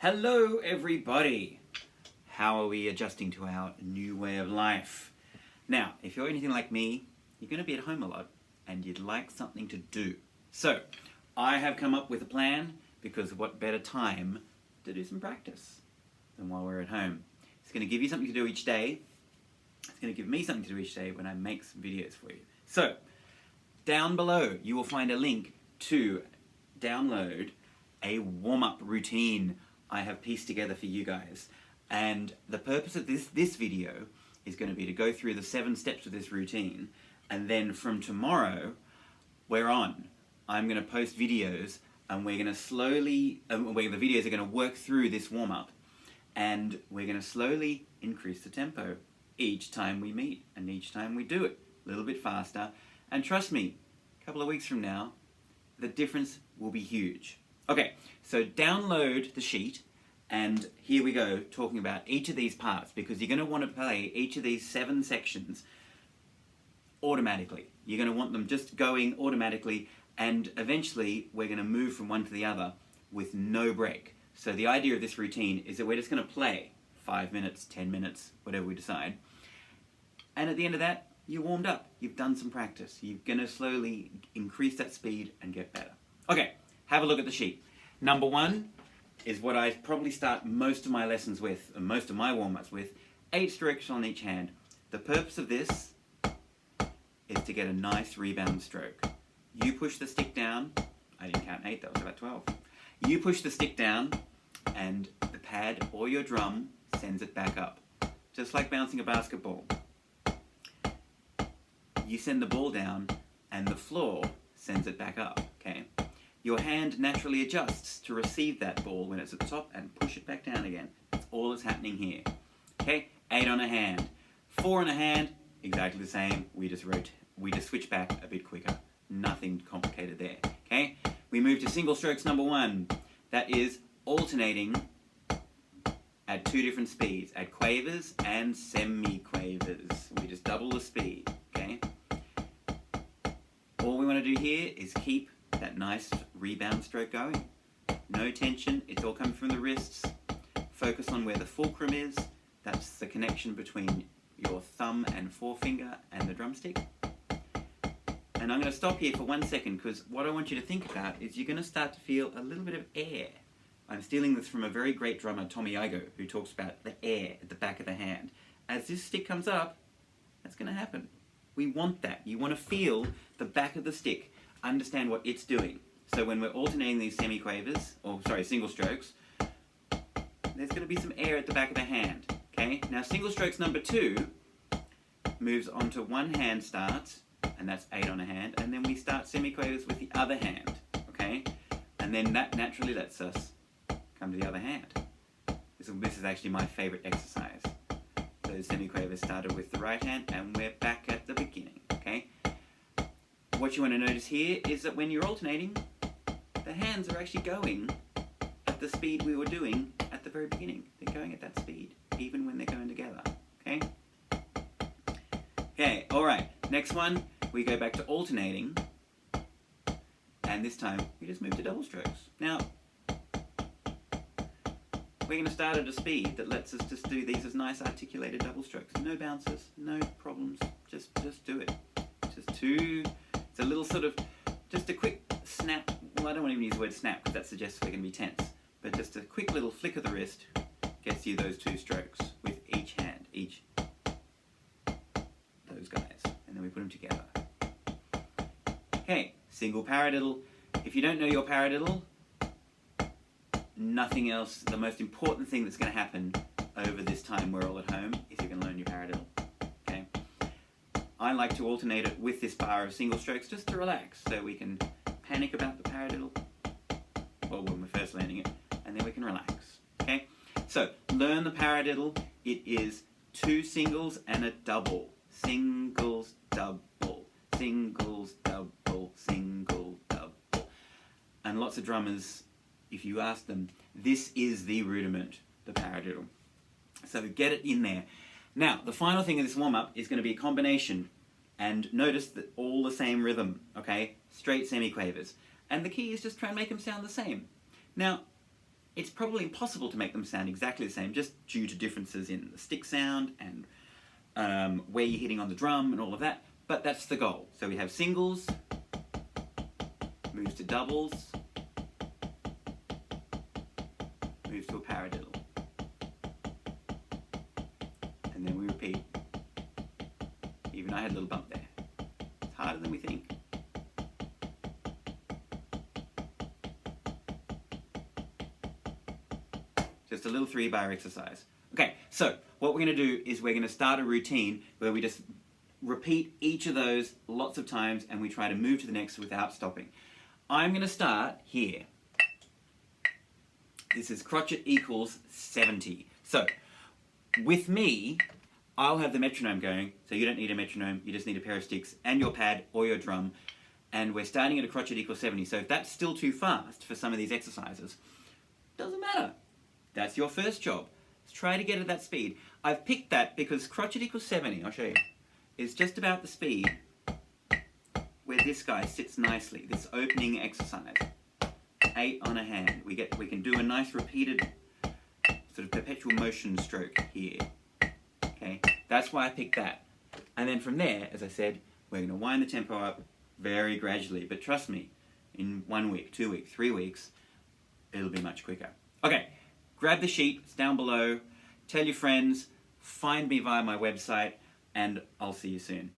Hello everybody! How are we adjusting to our new way of life? Now, if you're anything like me, you're going to be at home a lot and you'd like something to do. So, I have come up with a plan because what better time to do some practice than while we're at home. It's going to give you something to do each day. It's going to give me something to do each day when I make some videos for you. So, down below you will find a link to download a warm-up routine I have pieced together for you guys. And the purpose of this video is going to be to go through the 7 steps of this routine, and then from tomorrow, I'm going to post videos, and we're going to slowly, the videos are going to work through this warm-up, and we're going to slowly increase the tempo each time we meet, and each time we do it, a little bit faster, and trust me, a couple of weeks from now, the difference will be huge. Okay, so download the sheet, and here we go, talking about each of these parts, because you're going to want to play each of these 7 sections automatically. You're going to want them just going automatically, and eventually we're going to move from one to the other with no break. So the idea of this routine is that we're just going to play 5 minutes, 10 minutes, whatever we decide, and at the end of that, you're warmed up. You've done some practice. You're going to slowly increase that speed and get better. Okay. Have a look at the sheet. Number 1 is what I probably start most of my lessons with, and most of my warm-ups with, 8 strokes on each hand. The purpose of this is to get a nice rebound stroke. You push the stick down, I didn't count 8, that was about 12. You push the stick down, and the pad or your drum sends it back up. Just like bouncing a basketball. You send the ball down, and the floor sends it back up, okay? Your hand naturally adjusts to receive that ball when it's at the top and push it back down again. That's all that's happening here. Okay, 8 on a hand. 4 on a hand, exactly the same. We just switch back a bit quicker. Nothing complicated there. Okay, we move to single strokes number 1. That is alternating at 2 different speeds, at quavers and semi-quavers. We just double the speed. Okay. All we want to do here is keep that nice rebound stroke going. No tension, it's all coming from the wrists. Focus on where the fulcrum is. That's the connection between your thumb and forefinger and the drumstick. And I'm going to stop here for 1 second, because what I want you to think about is you're going to start to feel a little bit of air. I'm stealing this from a very great drummer, Tommy Igo, who talks about the air at the back of the hand. As this stick comes up, that's going to happen. We want that. You want to feel the back of the stick. Understand what it's doing. So when we're alternating these semi-quavers, single strokes, there's going to be some air at the back of the hand. Okay? Now single strokes number 2 moves onto one hand starts, and that's 8 on a hand, and then we start semi-quavers with the other hand. Okay? And then that naturally lets us come to the other hand. This is actually my favorite exercise. Those semi-quavers started with the right hand, and we're back at the beginning. Okay? What you want to notice here is that when you're alternating, the hands are actually going at the speed we were doing at the very beginning. They're going at that speed, even when they're going together. Okay? Okay, alright. Next one, we go back to alternating, and this time we just move to double strokes. Now, we're going to start at a speed that lets us just do these as nice articulated double strokes. No bounces, no problems, just do it. It's a little sort of, just a quick snap. Well, I don't want to even use the word snap because that suggests we're going to be tense. But just a quick little flick of the wrist gets you those 2 strokes with each hand, those guys. And then we put them together. Okay, single paradiddle. If you don't know your paradiddle, nothing else, the most important thing that's going to happen over this time we're all at home is you're going to learn your paradiddle. Okay? I like to alternate it with this bar of single strokes just to relax, so we can panic about the paradiddle, well, when we're first learning it, and then we can relax. Okay? So, learn the paradiddle. It is 2 singles and a double. Singles, double. Singles, double. Single, double. And lots of drummers, if you ask them, this is the rudiment, the paradiddle. So get it in there. Now, the final thing of this warm-up is going to be a combination, and notice that all the same rhythm, okay? Straight semi-quavers. And the key is just try and make them sound the same. Now, it's probably impossible to make them sound exactly the same, just due to differences in the stick sound and where you're hitting on the drum and all of that, but that's the goal. So we have singles, moves to doubles, moves to a paradiddle, and then we repeat. Even I had a little bump there. It's harder than we think. Just a little 3-bar exercise. Okay, so what we're going to do is we're going to start a routine where we just repeat each of those lots of times and we try to move to the next without stopping. I'm going to start here. This is crotchet equals 70. So, with me, I'll have the metronome going, so you don't need a metronome, you just need a pair of sticks and your pad or your drum, and we're starting at a crotchet equals 70. So if that's still too fast for some of these exercises, doesn't matter. That's your first job. Let's try to get at that speed. I've picked that because crotchet equals 70, I'll show you, is just about the speed where this guy sits nicely, this opening exercise. 8 on a hand. We can do a nice repeated sort of perpetual motion stroke here. Okay, that's why I picked that. And then from there, as I said, we're going to wind the tempo up very gradually. But trust me, in 1 week, 2 weeks, 3 weeks, it'll be much quicker. Okay, grab the sheet, it's down below, tell your friends, find me via my website, and I'll see you soon.